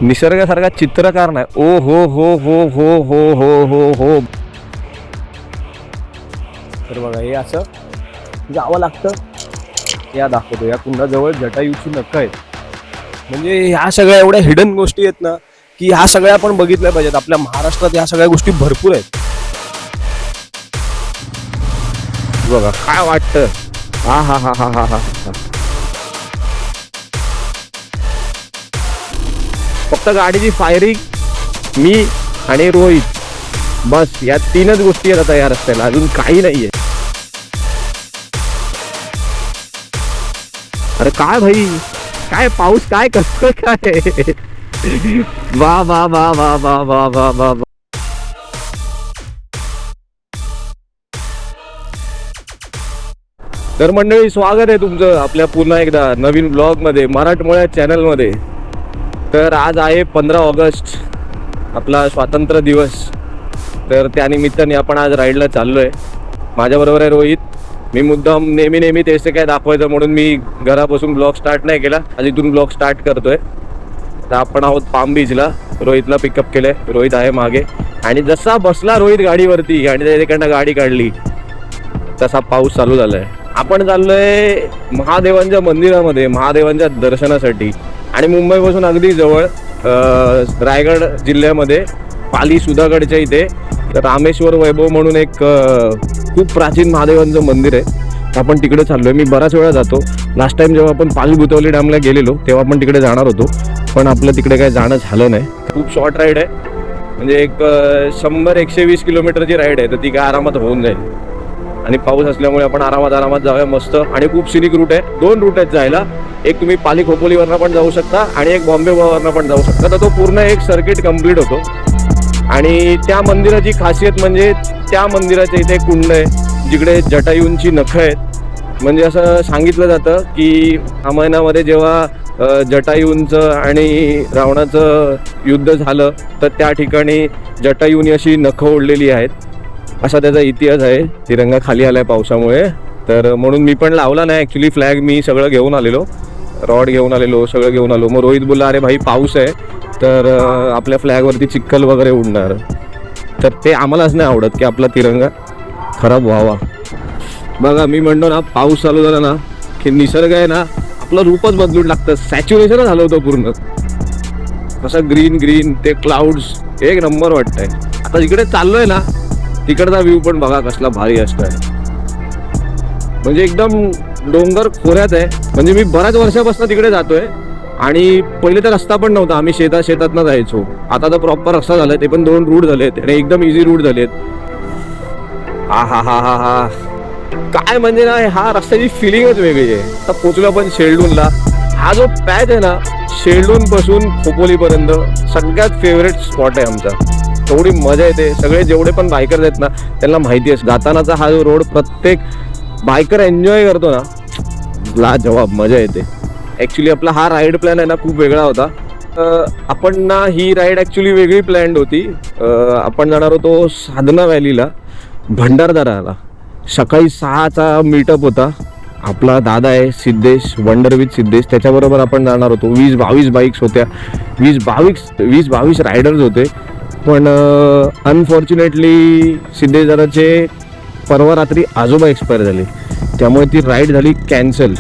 निसर्गासारखा चित्रकार नाही. ओ हो हो हो हो हो हो हो हो. तर बघा हे असं जावं लागतं. या दाखवतो, या कुंडाजवळ जटायूची नख आहेत. म्हणजे ह्या सगळ्या एवढ्या हिडन गोष्टी आहेत ना, की ह्या सगळ्या आपण बघितल्या पाहिजेत. आपल्या महाराष्ट्रात ह्या सगळ्या गोष्टी भरपूर आहेत. बघा काय वाटतं. हा हा हा हा हा हा. फक्त गाडीची फायरिंग मी आणि रोहित, बस या तीनच गोष्टी आहेत आता या रस्त्याला, अजून काही नाहीये. अरे काय भाई, काय पाऊस, काय कसं काय. वा वा वा वा वा वा वा वा वा. तर मंडळी, स्वागत आहे तुमचं आपल्या पुन्हा एकदा नवीन ब्लॉग मध्ये, मराठमोळ्या चॅनल मध्ये. तर आज आहे 15 ऑगस्ट, आपला स्वातंत्र्य दिवस. तर त्यानिमित्ताने आपण आज राईडला चाललोय. माझ्याबरोबर आहे रोहित. मी मुद्दाम नेहमी तेच काय दाखवायचं म्हणून मी घरापासून ब्लॉग स्टार्ट नाही केला, आज इथून ब्लॉग स्टार्ट करतोय. तर आपण आहोत पाम बीचला. रोहितला पिकअप केलंय, रोहित आहे मागे. आणि जसा बसला रोहित गाडीवरती आणि त्याच्याकडनं गाडी काढली तसा पाऊस चालू झालाय. आपण चाललोय महादेवांच्या मंदिरामध्ये, महादेवांच्या दर्शनासाठी. आणि मुंबईपासून अगदी जवळ रायगड जिल्ह्यामध्ये पाली सुधागडच्या इथे रामेश्वर वैभव म्हणून एक खूप प्राचीन महादेवांचं मंदिर आहे. आपण तिकडे चाललोय. मी बराच वेळा जातो. लास्ट टाइम जेव्हा आपण पाली भुतवली डॅमला गेलेलो तेव्हा आपण तिकडे जाणार होतो, पण आपलं तिकडे काही जाणं झालं नाही. खूप शॉर्ट राईड आहे, म्हणजे एक 100-120 किलोमीटरची राईड आहे. तर ती काय आरामात होऊन जाईल. आणि पाऊस असल्यामुळे आपण आरामात जाऊया मस्त. आणि खूप सिनिक रूट आहे. 2 रूट आहेत जायला. एक तुम्ही पाली खोपोलीवरनं पण जाऊ शकता आणि एक बॉम्बे वरनं पण जाऊ शकता. तर तो पूर्ण एक सर्किट कंप्लीट होतो. आणि त्या मंदिराची खासियत म्हणजे त्या मंदिराच्या इथे एक कुंड आहे जिकडे जटायूंची नखं आहेत. म्हणजे असं सांगितलं जातं की रामायणामध्ये जेव्हा जटायूंचं आणि रावणाचं युद्ध झालं तर त्या ठिकाणी जटायूंनी अशी नखं ओढलेली आहेत, असा त्याचा इतिहास आहे. तिरंगा खाली आलाय पावसामुळे, तर म्हणून मी पण लावला नाही ॲक्च्युली फ्लॅग. मी सगळं घेऊन आलेलो, रॉड घेऊन आलेलो, सगळं घेऊन आलो. मग रोहित बोलला अरे भाई पाऊस आहे तर आपल्या फ्लॅगवरती चिखल वगैरे उडणार. तर ते आम्हालाच नाही आवडत की आपला तिरंगा खराब व्हावा. बघा मी म्हणतो ना, पाऊस चालू झाला ना की निसर्ग आहे ना आपलं रूपच बदलून लागतं. सॅच्युरेशनच झालं होतं पूर्ण. कसं ग्रीन ते क्लाउड्स एक नंबर वाटतंय. आता जिकडे चाललोय ना तिकडचा व्ह्यू पण बघा कसला भारी असतोय. म्हणजे एकदम डोंगर खोऱ्यात आहे. म्हणजे मी बऱ्याच वर्षापासून तिकडे जातोय. आणि पहिले तर रस्ता पण नव्हता, आम्ही शेतातनं जायचो. आता तर प्रॉपर रस्ता झालाय, ते पण 2 रूट झालेत आणि एकदम इझी रूट झालेत. हा हा हा हा हा. काय म्हणजे ना, हा रस्त्याची फिलिंगच वेगळी आहे. आता पोचलो पण शेल्डूनला. हा जो पॅच आहे ना, शेल्डून पासून खोपोलीपर्यंत सगळ्यात फेवरेट स्पॉट आहे आमचा. एवढी मजा येते. सगळे जेवढे पण बायकर्स आहेत ना त्यांना माहिती आहे, जातानाचा हा जो रोड प्रत्येक बायकर एन्जॉय करतो ना, लाजवाब मजा येते. ॲक्च्युली आपला हा राईड प्लॅन आहे ना खूप वेगळा होता. आपण ना ही राईड ॲक्च्युली वेगळी प्लॅन्ड होती. आपण जाणार होतो साधना व्हॅलीला, भंडारदराला. सकाळी 6चा मीटअप होता. आपला दादा आहे सिद्धेश, वंडर विथ सिद्धेश, त्याच्याबरोबर आपण जाणार होतो. 20-22 बाईक्स होत्या, 20-22 रायडर्स होते. पण अनफॉर्च्युनेटली सिद्धेश दादाचे परवा रात्री आजोबा एक्सपायर झाले, त्यामुळे ती राईड झाली कॅन्सल.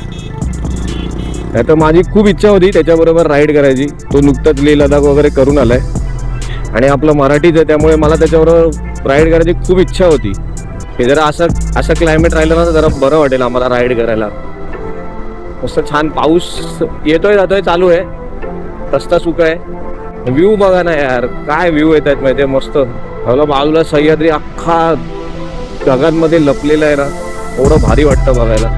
तर माझी खूप इच्छा होती त्याच्याबरोबर राईड करायची. तो नुकताच लेह लडाख वगैरे करून आलाय आणि आपलं मराठीच आहे, त्यामुळे मला त्याच्याबरोबर राईड करायची खूप इच्छा होती. हे जरा असं क्लायमेट राहिलं ना तर जरा बरं वाटेल आम्हाला राईड करायला. मस्त छान पाऊस येतोय जातोय चालू आहे, रस्ता सुका आहे. व्ह्यू बघा ना यार, काय व्ह्यू येत आहेत माहिती आहे. मस्त बाजूला सह्याद्री अख्खा ढगांमध्ये लपलेला आहे ना, एवढं भारी वाटतं बघायला.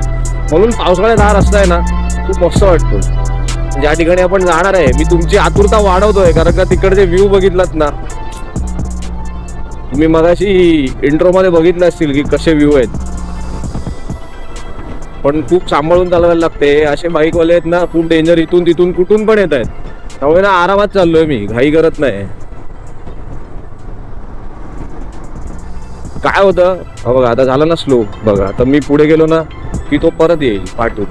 म्हणून पावसाळ्यात हा रस्ता आहे ना खूप मस्त वाटतो. ज्या ठिकाणी आपण जाणार आहे, मी तुमची आतुरता वाढवतोय कारण का तिकडचे व्ह्यू बघितलात ना तुम्ही. मगाशी इंट्रो मध्ये बघितलं असतील की कसे व्ह्यू आहेत. पण खूप सांभाळून चालवायला लागते. असे बाईकवाले आहेत ना खूप डेंजर, इथून तिथून कुठून पण येत आहेत. त्यामुळे ना आरामात चाललोय मी, घाई करत नाही. काय होतं बघा, आता झालं ना स्लो बघा. आता मी पुढे गेलो ना की तो परत येईल पाठून.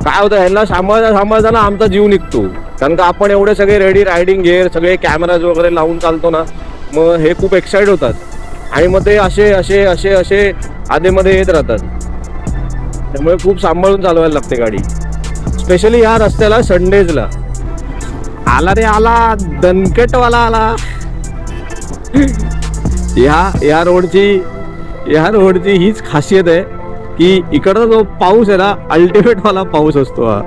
काय होतं ह्यांना सांभाळता ना आमचा जीव निघतो. कारण का आपण एवढे सगळे रेडी रायडिंग गिअर सगळे कॅमेराज वगैरे लावून चालतो ना, मग हे खूप एक्साइट होतात आणि मग ते असे असे असे असे आधेमध्ये येत राहतात. त्यामुळे खूप सांभाळून चालवायला लागते गाडी, स्पेशली या रस्त्याला संडेजला. आला रे आला, दणकटवाला आला. या रोडची हीच खासियत आहे की इकडचा जो पाऊस आहे ना, अल्टिमेट वाला पाऊस असतो हा.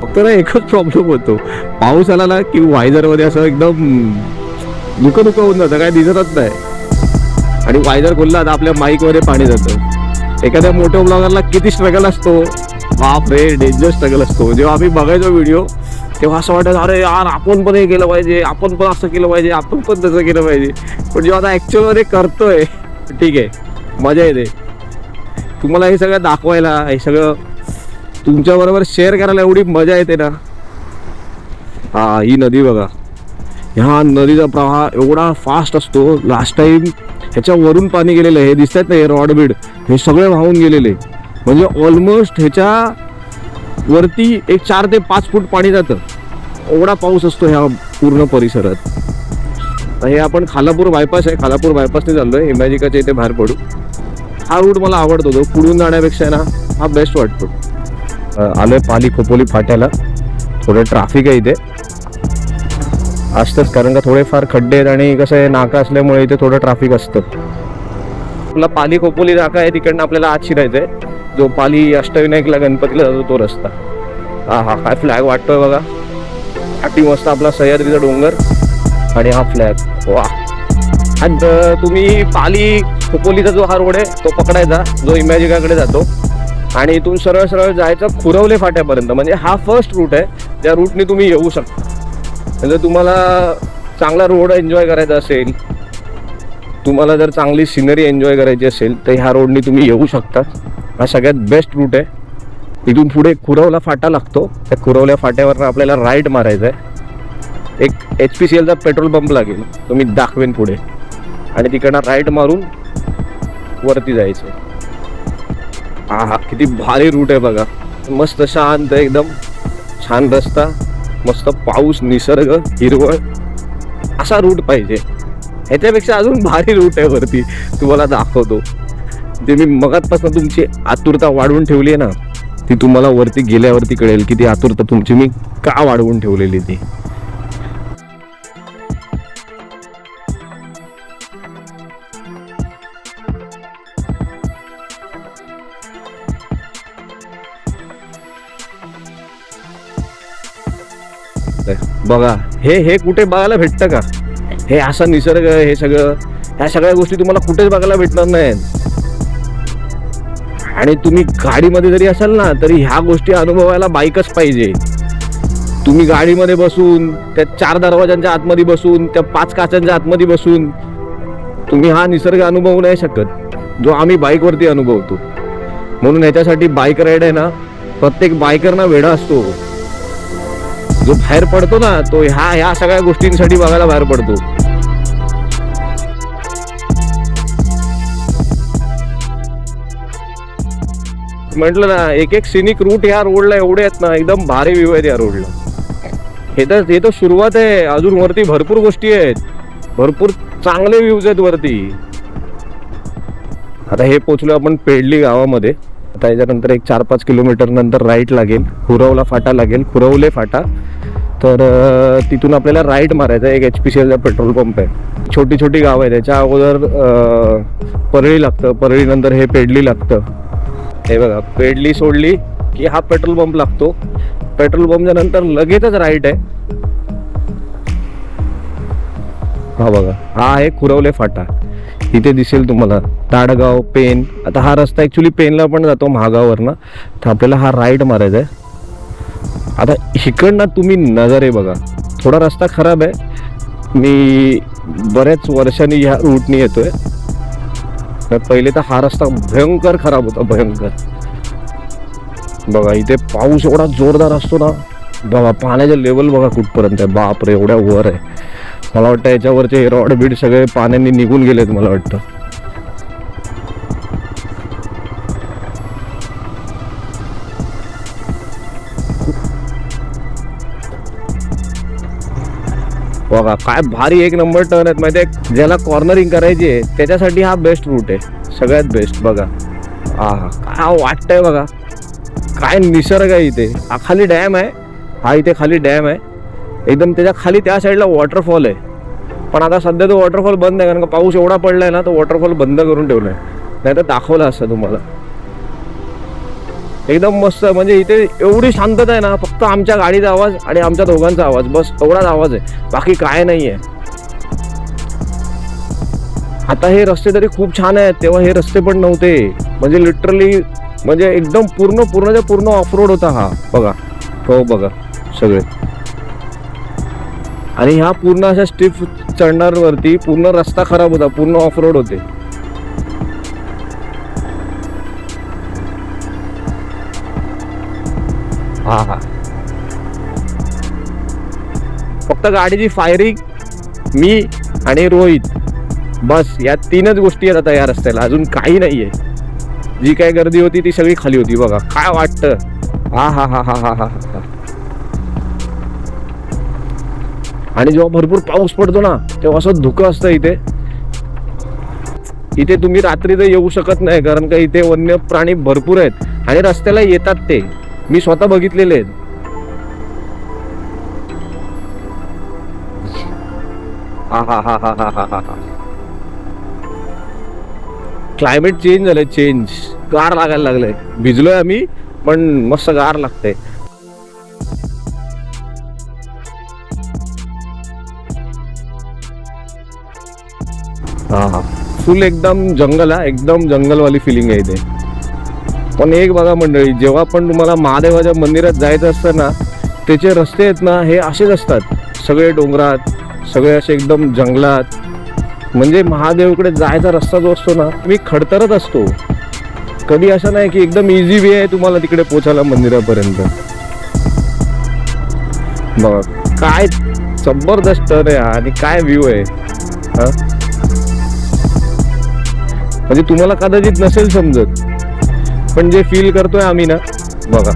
फक्त ना एकच प्रॉब्लेम होतो, पाऊस आला ना की वायझर मध्ये असं एकदम दुःख होऊन जातं, काय दिसतच नाही. आणि वायझर खोलला तर आपल्या माईक मध्ये पाणी जातं. एखाद्या मोठ्या ब्लॉगरला किती स्ट्रगल असतो, बाप रे, डेंजर स्ट्रगल असतो. जेव्हा आम्ही बघायचो व्हिडिओ तेव्हा असं वाटायचं, अरे यार आपण पण हे केलं पाहिजे, आपण पण असं केलं पाहिजे, आपण पण तसं केलं पाहिजे. पण जेव्हा आता ऍक्च्युअल मध्ये करतोय, ठीक आहे, मजा येते. तुम्हाला हे सगळं दाखवायला, हे सगळं तुमच्या बरोबर शेअर करायला एवढी मजा येते ना. हा, ही नदी बघा, ह्या नदीचा प्रवाह एवढा फास्ट असतो. लास्ट टाइम ह्याच्या वरून पाणी गेलेलं आहे, हे दिसतात ना, हे रॉड बीड हे सगळे वाहून गेलेले. म्हणजे ऑलमोस्ट ह्याच्या वरती एक 4 ते 5 फूट पाणी जातं. एवढा पाऊस असतो ह्या पूर्ण परिसरात. हे आपण खालापूर बायपास आहे, खालापूर बायपासने चाललोय, इमॅजिकाच्या इथे बाहेर पडू. हा रूट मला आवडतो, तो पुढून जाण्यापेक्षा ना हा बेस्ट वाटतो. आलोय पाली खोपोली फाट्याला. थोडं ट्रॅफिक आहे इथे असतंच, कारण का थोडेफार खड्डे आहेत आणि कसं आहे, नाका असल्यामुळे इथे थोडं ट्रॅफिक असतं. आपला पाली खोपोली नाका आहे, तिकडनं आपल्याला आत शिरायचंय. जो पाली अष्टविनायकला गणपतीला जातो तो रस्ता. हा काय फ्लॅग वाटतोय बघा, अति मस्त आपला सह्याद्रीचा डोंगर आणि हा फ्लॅग, वा. आणि तुम्ही पाली खोपोलीचा जो हा रोड आहे तो पकडायचा, जो इमॅजिकाकडे जातो, आणि इथून सरळ सरळ जायचं खुरवले फाट्यापर्यंत. म्हणजे हा फर्स्ट रूट आहे, ज्या रूटने तुम्ही येऊ शकता. म्हणजे तुम्हाला चांगला रोड एन्जॉय करायचा असेल, तुम्हाला जर चांगली सिनरी एन्जॉय करायची असेल, तर ह्या रोडने तुम्ही येऊ शकता. हा सगळ्यात बेस्ट रूट आहे. इथून पुढे खुरवला फाटा लागतो, त्या खुरवल्या फाट्यावर आपल्याला राईट मारायचं आहे. एक HPCLचा पेट्रोल पंप लागेल, तो मी दाखवेन पुढे, आणि तिकडनं राईट मारून वरती जायचं. हा किती भारी रूट आहे बघा, मस्त शांत, एकदम छान रस्ता, मस्त पाऊस, निसर्ग, हिरवळ, असा रूट पाहिजे. ह्याच्यापेक्षा अजून भारी रूट आहे वरती, तुम्हाला दाखवतो. जे मी मगातपासून तुमची आतुरता वाढवून ठेवली आहे ना, ती तुम्हाला वरती गेल्यावरती कळेल की ती आतुरता तुमची मी का वाढवून ठेवलेली ती. बघा, हे कुठे बघायला भेटतं का? हे असा निसर्ग, हे सगळं, ह्या सगळ्या गोष्टी तुम्हाला कुठेच बघायला भेटणार नाहीत. आणि तुम्ही गाडीमध्ये जरी असाल ना, तरी ह्या गोष्टी अनुभवायला बाईकच पाहिजे. तुम्ही गाडीमध्ये बसून, त्या 4 दरवाजांच्या आतमध्ये बसून, त्या 5 काचांच्या आतमध्ये बसून तुम्ही हा निसर्ग अनुभवू नाही शकत, जो आम्ही बाईकवरती अनुभवतो. म्हणून ह्याच्यासाठी बाईक राईड आहे ना, प्रत्येक बायकर ना वेडा असतो. जो बाहेर पडतो ना, तो ह्या सगळ्या गोष्टींसाठी बघायला बाहेर पडतो. म्हटलं ना, एक सिनिक रूट ह्या रोडला एवढे आहेत ना, एकदम भारी व्ह्यू आहेत या रोडला. हे तर सुरुवात आहे, अजून वरती भरपूर गोष्टी आहेत, भरपूर चांगले व्ह्यूज आहेत वरती. आता हे पोचलो आपण पेडली गावामध्ये. आता याच्यानंतर एक 4-5 किलोमीटर नंतर राईट लागेल, खुरवला फाटा लागेल, खुरवले फाटा. तर तिथून आपल्याला राईट मारायचं. एक HPCLचा पेट्रोल पंप आहे. छोटी छोटी गाव आहे, त्याच्या अगोदर परळी लागतं, परळीनंतर हे पेडली लागतं. हे बघा, पेडली सोडली की हा पेट्रोल पंप लागतो. पेट्रोल पंपच्या नंतर लगेचच राईट आहे. हा बघा, हा आहे खुरवले फाटा. इथे दिसेल तुम्हाला ताडगाव, पेन. आता हा रस्ता ॲक्च्युली पेनला पण जातो महागावरनं, तर आपल्याला हा राईट मारायचा आहे. आता इकडनं तुम्ही नजारे बघा. थोडा रस्ता खराब आहे, मी बऱ्याच वर्षांनी ह्या रूटनी येतोय. पहिले तर हा रस्ता भयंकर खराब होता, भयंकर. बघा, इथे पाऊस एवढा जोरदार असतो ना, बघा पाण्याचं लेवल बघा कुठपर्यंत आहे, बापरे, एवढ्या वर आहे. मला वाटतं याच्यावरचे रॉड बीड सगळे पाण्याने निघून गेलेत, मला वाटतं. बघा काय भारी एक नंबर टर्न आहेत माहिती आहे. ज्याला कॉर्नरिंग करायची आहे त्याच्यासाठी हा बेस्ट रूट आहे, सगळ्यात बेस्ट. बघा काय वाटतंय बघा, काय निसर्ग आहे इथे. हा खाली डॅम आहे, हा इथे खाली डॅम आहे एकदम, त्याच्या खाली त्या साईडला वॉटरफॉल आहे. पण आता सध्या तो वॉटरफॉल बंद आहे कारण का पाऊस एवढा पडलाय ना, तो वॉटरफॉल बंद करून ठेवलाय, नाही तर दाखवलं असतं तुम्हाला. एकदम मस्त, म्हणजे इथे एवढी शांतता आहे ना, फक्त आमच्या गाडीचा आवाज आणि आमच्या दोघांचा आवाज, बस एवढाच आवाज आहे, बाकी काय नाही आहे. आता हे रस्ते तरी खूप छान आहेत, तेव्हा हे रस्ते पण नव्हते. म्हणजे लिटरली म्हणजे एकदम पूर्ण ऑफ रोड होता हा. बघा हो बघा सगळे, आणि ह्या पूर्ण अशा स्टिफ चढणार वरती, पूर्ण रस्ता खराब होता, पूर्ण ऑफ रोड होते. हा फक्त गाडीची फायरिंग, मी आणि रोहित, बस या 3च गोष्टी आहेत आता या रस्त्याला, अजून काही नाहीये. जी काय गर्दी होती ती सगळी खाली होती. बघा काय वाटतं. हा. आणि जेव्हा भरपूर पाऊस पडतो ना तेव्हा असं धुकं असतं इथे. इथे तुम्ही रात्री तर येऊ शकत नाही कारण का इथे वन्य प्राणी भरपूर आहेत आणि रस्त्याला येतात, ते मी स्वतः बघितलेले आहेत. हा क्लायमेट चेंज झालंय, चेंज, गार लागायला लागलंय. भिजलोय आम्ही पण मस्त गार लागतंय. हा फुल एकदम जंगल, हा एकदम जंगलवाली फिलिंग आहे इथे. पण एक बघा मंडळी, जेव्हा पण तुम्हाला महादेवाच्या मंदिरात जायचं असतं ना, त्याचे रस्ते आहेत ना हे असेच असतात, सगळे डोंगरात, सगळे असे एकदम जंगलात. म्हणजे महादेवकडे जायचा रस्ता जो असतो ना, मी खडतरत असतो. कधी असं नाही की एकदम इझी वे आहे तुम्हाला तिकडे पोचायला मंदिरापर्यंत. बघा काय जबरदस्त टर्न आहे आणि काय व्ह्यू आहे हा. म्हणजे तुम्हाला कदाचित नसेल समजत, पण जे फील करतोय आम्ही ना, बघा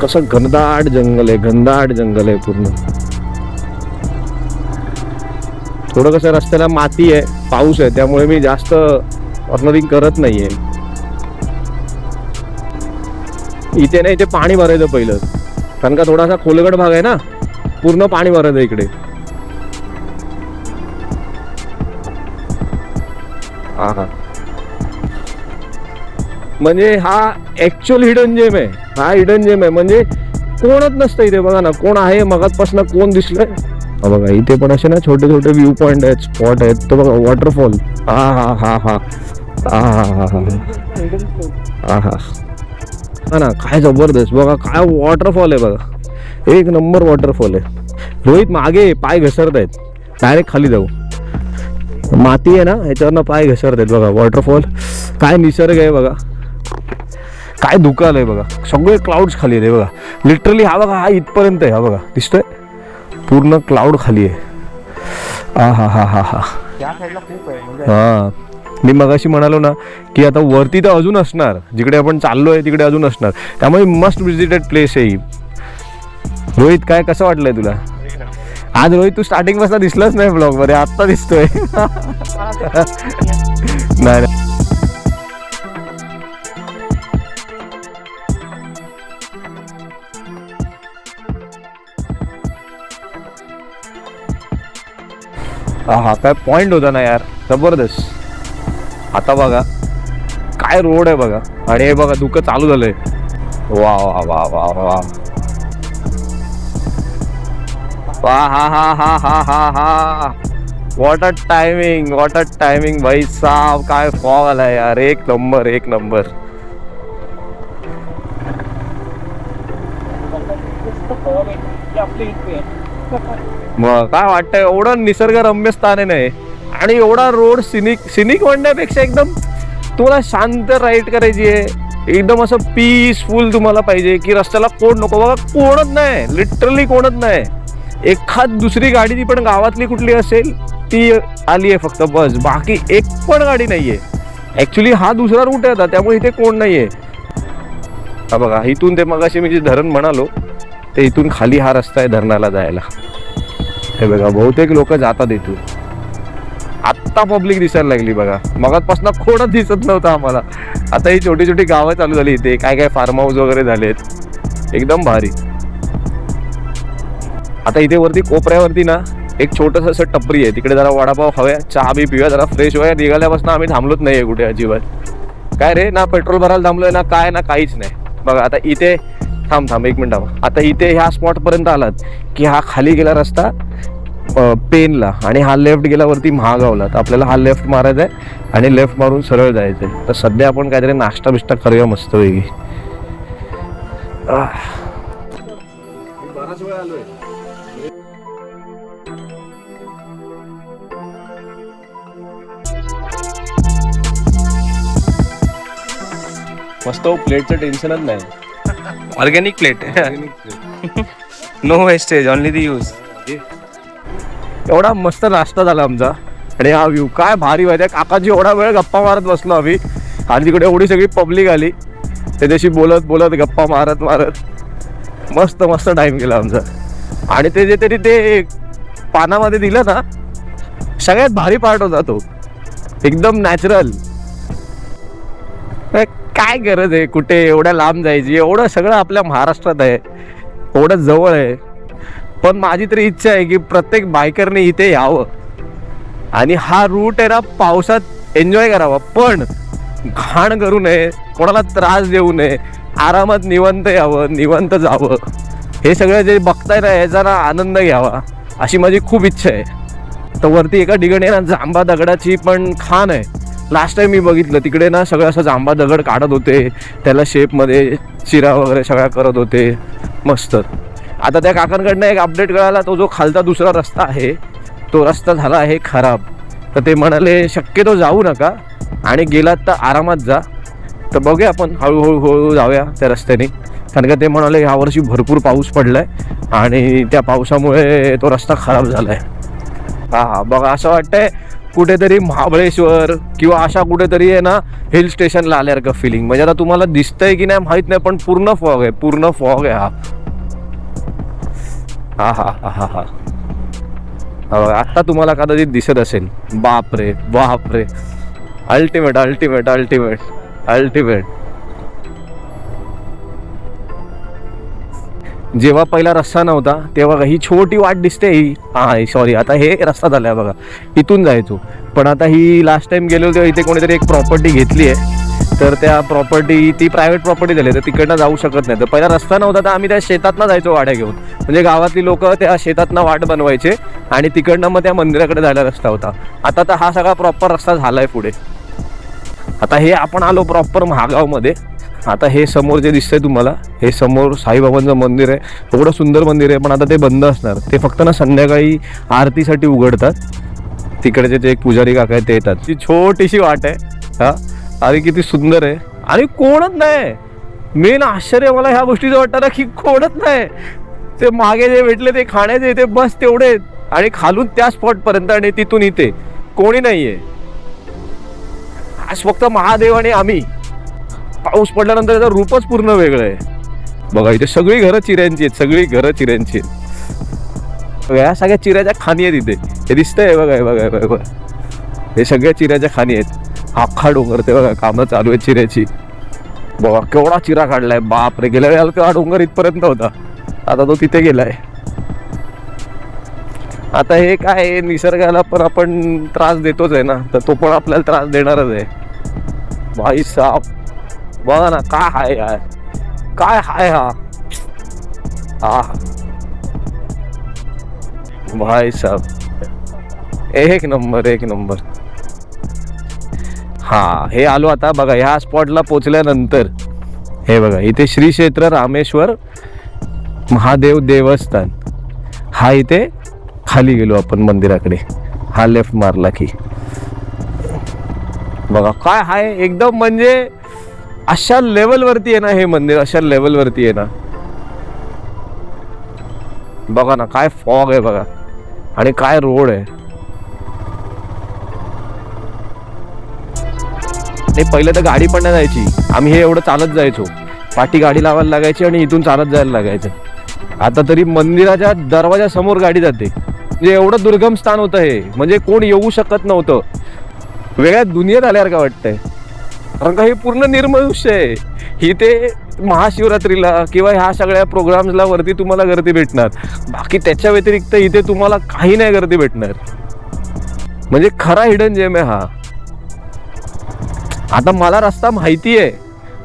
कसं घनदाट जंगल आहे, घनदाट जंगल आहे पूर्ण. थोडं कसं रस्त्याला माती आहे, पाऊस आहे, त्यामुळे मी जास्त कॉर्नरिंग करत नाहीये. इथे ना इथे पाणी भरायचं पहिलं, कारण का थोडासा खोलगट भाग आहे ना, पूर्ण पाणी भरायचं इकडे. हा म्हणजे हा ऍक्च्युअल हिडन जेम आहे, हा हिडन जेम आहे. म्हणजे कोणच नसतं इथे. बघा ना कोण आहे, मगातपासून कोण दिसलंय. बघा इथे पण असे ना छोटे छोटे व्ह्यू पॉइंट आहेत, स्पॉट आहेत. तो बघा वॉटरफॉल. हा ना काय जबरदस्त. बघा काय वॉटरफॉल आहे, बघा एक नंबर वॉटरफॉल आहे. रोहित मागे पाय घसरत आहेत, डायरेक्ट खाली जाऊ. माती आहे ना ह्याच्यावरनं पाय घसरत आहेत. बघा वॉटरफॉल, काय निसर्ग आहे बघा, काय धुकं आलंय बघा. सगळे क्लाउड्स खाली आहे बघा, लिटरली. हा बघा हा इथपर्यंत आहे, हा बघा दिसतोय पूर्ण क्लाउड खाली आहे. हा मी मगाशी म्हणालो ना की आता वरती तर अजून असणार, जिकडे आपण चाललोय तिकडे अजून असणार, त्यामुळे मस्ट विजिटेड प्लेस आहे ही. रोहित काय कसं वाटलंय तुला आज? रोहित तू स्टार्टिंग पासून दिसलाच नाही ब्लॉग मध्ये, आत्ता दिसतोय. नाही हा काय पॉइंट होता ना यार, जबरदस्त. आता बघा काय रोड आहे बघा, आणि हे बघा धुकं चालू झालंय. वा वा वा वा वा हा what a timing, what a timing भाई साहब. काय फॉग आलाय यार, एक नंबर एक नंबर. मग काय वाटतंय, एवढं निसर्गरम्य स्थान आहे नाही, आणि एवढा रोड सिनिक म्हणण्यापेक्षा एकदम तुम्हाला शांत राईड करायची आहे, एकदम असं पीसफुल तुम्हाला पाहिजे की रस्त्याला कोण नको. बघा कोणच नाही, लिटरली कोणच नाही. एखाद दुसरी गाडी ती पण गावातली कुठली असेल ती आली आहे फक्त बस, बाकी एक पण गाडी नाहीये. ऍक्च्युली हा दुसरा रूट आहे आता, त्यामुळे इथे कोण नाहीये. हा बघा, इथून ते मगाशी मी जे धरण म्हणालो ते इथून खाली हा रस्ता आहे धरणाला जायला. हे बघा, बहुतेक लोक जातात इथून. आत्ता पब्लिक दिसायला लागली बघा, मगाचपासून कोणच दिसत नव्हतं आम्हाला. आता ही छोटी छोटी गावं चालू झाली इथे, काय काय फार्म हाऊस वगैरे झालेत, एकदम भारी. आता इथे वरती कोपऱ्यावरती ना एक छोटंसं असं टपरी आहे, तिकडे जरा वडापाव खाऊया, चहा बी पिऊया, जरा फ्रेश होऊया. निघाल्यापासून आम्ही थांबलोच नाहीये कुठे अजिबात. काय रे, ना पेट्रोल भरायला थांबलोय ना काय ना काहीच नाही. बघा आता इथे थांब एक मिनिट. आता इथे ह्या स्पॉट पर्यंत आलात की हा खाली गेला रस्ता पेनला आणि हा लेफ्ट गेला वरती महागावला. तर आपल्याला हा लेफ्ट मारायचा आहे आणि लेफ्ट मारून सरळ जायचंय. तर सध्या आपण काहीतरी नाश्ता बिष्टा करूया मस्त वेगळी. बराच वेळ आलोय. मस्त प्लेटचं टेन्शनच नाही. Organic plate no wastage, only the use. एवढा मस्त नाश्ता झाला आमचा आणि हा व्ह्यू काय भारी माहिती. काकाची एवढा वेळ गप्पा मारत बसलो आम्ही आणि तिकडे एवढी सगळी पब्लिक आली, त्याच्याशी बोलत बोलत गप्पा मारत मारत मस्त मस्त टाइम गेला आमचा. आणि ते जे तरी ते पानामध्ये दिलं ना, सगळ्यात भारी पार्ट होता तो, एकदम नॅचरल. काय गरज आहे कुठे एवढ्या लांब जायची, एवढं सगळं आपल्या महाराष्ट्रात आहे, एवढं जवळ आहे. पण माझी तरी इच्छा आहे की प्रत्येक बायकरने इथे यावं आणि हा रूट आहे ना पावसात एन्जॉय करावा, पण घाण करू नये, कोणाला त्रास देऊ नये, आरामात निवांत यावं, निवांत जावं. हे सगळं जे बघताय ना याचा ना आनंद घ्यावा अशी माझी खूप इच्छा आहे. तर वरती एका ठिकाणी ना जांबा दगडाची पण खाण आहे. लास्ट टाइम मी बघितलं तिकडे ना सगळं असं जांबा दगड काढत होते, त्याला शेपमध्ये चिरा वगैरे सगळ्या करत होते, मस्त. आता त्या काकांकडनं एक अपडेट कळाला, तो जो खालचा दुसरा रस्ता आहे तो रस्ता झाला आहे खराब. तर ते म्हणाले शक्यतो जाऊ नका आणि गेलात तर आरामात जा. तर बघूया आपण हळूहळू जाऊया त्या रस्त्याने, कारण का ते म्हणाले ह्यावर्षी भरपूर पाऊस पडलाय आणि त्या पावसामुळे तो रस्ता खराब झालाय. हा बघा, असं वाटतंय कुठेतरी महाबळेश्वर किंवा अशा कुठेतरी आहे ना हिल स्टेशनला आल्यासारखं फिलिंग. म्हणजे आता तुम्हाला दिसतंय की नाही माहित नाही, पण पूर्ण फॉग आहे, पूर्ण फॉग आहे हा. हा हा हा हा हा आता तुम्हाला कदाचित दिसत असेल. बापरे बापरे, अल्टिमेट अल्टिमेट अल्टिमेट अल्टिमेट. जेव्हा पहिला रस्ता नव्हता तेव्हा ही छोटी वाट दिसते ही, हा सॉरी आता हे रस्ता झालाय बघा, इथून जायचो. पण आता ही लास्ट टाइम गेलो तेव्हा इथे कोणीतरी एक प्रॉपर्टी घेतली आहे, तर त्या प्रॉपर्टी ती प्रायव्हेट प्रॉपर्टी झाली, तर तिकडनं जाऊ शकत नाही. तर पहिला रस्ता नव्हता तर आम्ही त्या शेतातनं जायचो वाड्या घेऊन, म्हणजे गावातली लोक त्या शेतातनं वाट बनवायचे आणि तिकडनं मग त्या मंदिराकडे जायला रस्ता होता. आता तर हा सगळा प्रॉपर रस्ता झालाय पुढे. आता हे आपण आलो प्रॉपर महागावमध्ये. आता हे समोर जे दिसतंय तुम्हाला, हे समोर साईबाबांचं मंदिर आहे, एवढं सुंदर मंदिर आहे, पण आता ते बंद असणार. ते फक्त ना संध्याकाळी आरतीसाठी उघडतात. तिकडचे जे एक पुजारी काका आहेत ते येतात. ती छोटीशी वाट आहे हा, अरे किती सुंदर आहे आणि कोणच नाही. मेन आश्चर्य मला ह्या गोष्टीचं वाटतं ना की कोणच नाही. ते मागे जे भेटले ते खाण्याचे ते बस तेवढे, आणि खालून त्या स्पॉट पर्यंत आणि तिथून इथे कोणी नाहीये. आज फक्त महादेव आणि आम्ही. पाऊस पडल्यानंतर त्याचं रूपच पूर्ण वेगळं आहे. बघा इथे सगळी घरं चिऱ्यांची आहेत, सगळी घरं चिऱ्यांची आहेत. या सगळ्या चिऱ्याच्या खाणी आहेत इथे, हे दिसतंय बघा, बघा बघा, हे सगळ्या चिऱ्याच्या खाणी आहेत. अख्खा डोंगर ते बघा, कामं चालू आहेत चिऱ्याची. बघा केवढा चिरा काढलाय, बाप रे. गेल्या वेळेला तेव्हा डोंगर इथपर्यंत होता, आता तो तिथे गेलाय. आता हे काय निसर्गाला पण आपण त्रास देतोच आहे ना, तर तो पण आपल्याला त्रास देणारच आहे. भाई साहब बघा ना काय हाय यार, काय हाय हा. हा भाई साहब एक नंबर एक नंबर. हा हे आलो आता बघा, ह्या स्पॉटला पोचल्यानंतर हे बघा इथे श्री क्षेत्र रामेश्वर महादेव देवस्थान. हा इथे खाली गेलो आपण मंदिराकडे, हा लेफ्ट मारला की बघा काय हाय एकदम. म्हणजे अशा लेवलवरती आहे ना हे मंदिर, अशा लेवलवरती आहे ना. बघा ना काय फॉग आहे बघा, आणि काय रोड आहे. आणि पहिले तर गाडी पण नाही जायची, आम्ही हे एवढं चालत जायचो. पाठी गाडी लावायला लागायची आणि इथून चालत जायला लागायचं. आता तरी मंदिराच्या दरवाजासमोर गाडी जाते. म्हणजे एवढं दुर्गम स्थान होतं हे, म्हणजे कोण येऊ शकत नव्हतं. वेगळ्या दुनियेत आल्यावर का वाटतंय, कारण का हे पूर्ण निर्मनुष्य आहे. इथे महाशिवरात्रीला किंवा ह्या सगळ्या प्रोग्राम्सला वरती तुम्हाला गर्दी भेटणार, बाकी त्याच्या व्यतिरिक्त इथे तुम्हाला काही नाही गर्दी भेटणार. म्हणजे खरा हिडन जेम आहे हा. आता मला रस्ता माहिती आहे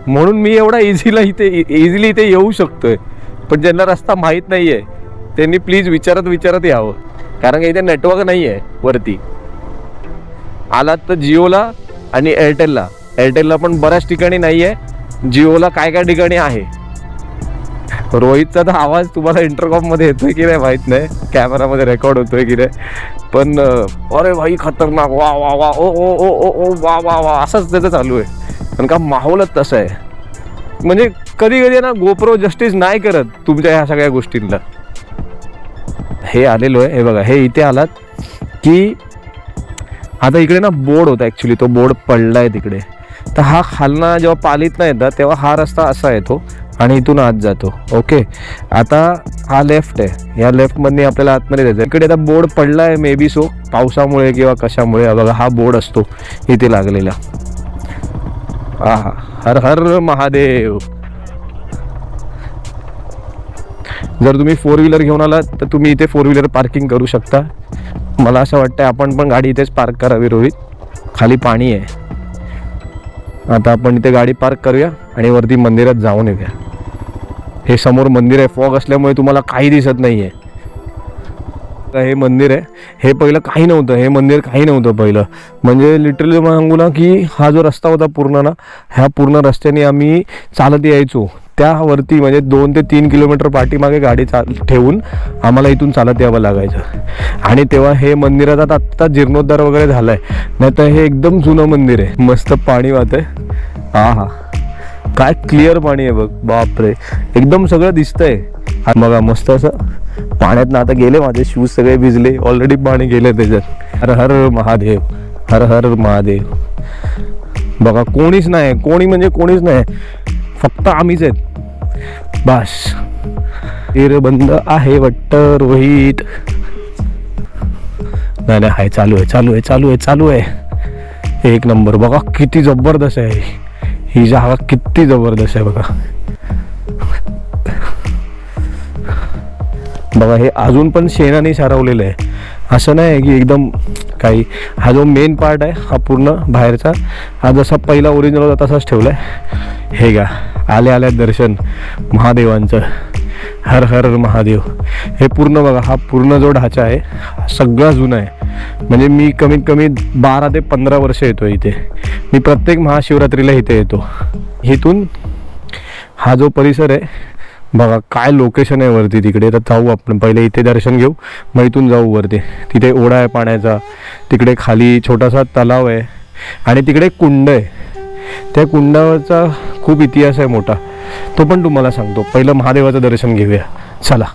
म्हणून मी एवढा इझिली इथे येऊ शकतोय. पण ज्यांना रस्ता माहीत नाहीये त्यांनी प्लीज विचारत यावं, कारण का इथे नेटवर्क नाही आहे वरती. आलात तर जिओला आणि एअरटेलला पण बऱ्याच ठिकाणी नाही आहे. जिओला काय ठिकाणी आहे. रोहितचा तर आवाज तुम्हाला इंटरकॉम मध्ये येतोय की नाही माहित नाही, कॅमेरामध्ये रेकॉर्ड होतोय की नाही, पण अरे भाई खतरनाक, वा वा वा, ओ ओ ओ ओ ओ वा वा वा, असंच त्याचं चालू आहे. कारण का माहोलच तसं आहे. म्हणजे कधी कधी ना गोप्रो जस्टिस नाही करत तुमच्या ह्या सगळ्या गोष्टींना. हे आलेलो आहे, हे बघा, हे इथे आलात की आता इकडे ना बोर्ड होता, ॲक्च्युली तो बोर्ड पडलाय तिकडे. तर हा खालना जेव्हा पालीतना येतात तेव्हा हा रस्ता असा येतो आणि इथून आत जातो. ओके, आता हा लेफ्ट आहे, या लेफ्टमधनी आपल्याला आतमध्ये जायचं. इकडे आता बोर्ड पडला आहे, मे बी सो पावसामुळे किंवा कशामुळे. बघा हा बोर्ड असतो इथे लागलेला. हर हर महादेव. जर तुम्ही 4 व्हीलर घेऊन आलात तर तुम्ही इथे 4 व्हीलर पार्किंग करू शकता. मला असं वाटतं आपण पण गाडी इथेच पार्क करावी रोहित, खाली पाणी आहे. आता आपण इथे गाडी पार्क करूया आणि वरती मंदिरात जाऊन येऊया. हे समोर मंदिर आहे, फॉग असल्यामुळे तुम्हाला काही दिसत नाही आहे. हे मंदिर आहे, हे पहिलं काही नव्हतं, हे मंदिर काही नव्हतं पहिलं. म्हणजे लिटरली सांगू ना की हा जो रस्ता होता पूर्ण ना, ह्या पूर्ण रस्त्याने आम्ही चालत यायचो. त्यावरती म्हणजे 2 ते 3 किलोमीटर पाठीमागे गाडी ठेवून आम्हाला इथून चालत यावं लागायचं. आणि तेव्हा हे मंदिराचा आत्ता जीर्णोद्धार वगैरे झालाय, नाही तर हे एकदम जुनं मंदिर आहे. मस्त पाणी वाहत आहे. हा काय क्लिअर पाणी आहे बघ, बापरे, एकदम सगळं दिसतंय. बघा मस्त असं पाण्यात ना, आता गेले माझे शूज सगळे भिजले, ऑलरेडी पाणी गेले त्याच्यात. हर हर महादेव, हर हर महादेव. बघा कोणीच नाही, कोणी म्हणजे कोणीच नाही, फक्त आम्हीच आहेत बस. तीर बंद आहे वाटतं रोहित. नाही हाय, चालू आहे. एक नंबर. बघा किती जबरदस्त आहे ही जागा, किती जबरदस्त आहे बघा. बघा हे अजून पण शेणाने सारवलेलं आहे, असं नाही की एकदम काही. हा जो मेन पार्ट आहे हा पूर्ण बाहेरचा, हा जसा पहिला ओरिजिनल होता तसाच ठेवलाय. हे का आल्या दर्शन महादेवांचं. हर हर महादेव. हे पूर्ण बघा, हा पूर्ण जो ढाचा आहे सगळा जुना आहे. म्हणजे मी कमीत कमी 12 ते 15 वर्ष येतो इथे. मी प्रत्येक महाशिवरात्रीला इथे येतो. इथून हा जो परिसर आहे बघा, काय लोकेशन आहे वरती तिकडे. तर जाऊ आपण पहिले इथे दर्शन घेऊ, मग इथून जाऊ वरती. तिथे ओढा आहे पाण्याचा, तिकडे खाली छोटासा तलाव आहे आणि तिकडे कुंड आहे. त्या कुंडावरचा खूप इतिहास आहे मोठा, तो पण तुम्हाला सांगतो. पहिलं महादेवाचं दर्शन घेऊया, चला.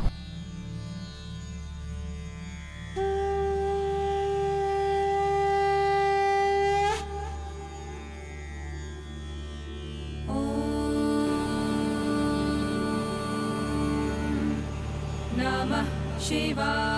नमः शिवाय.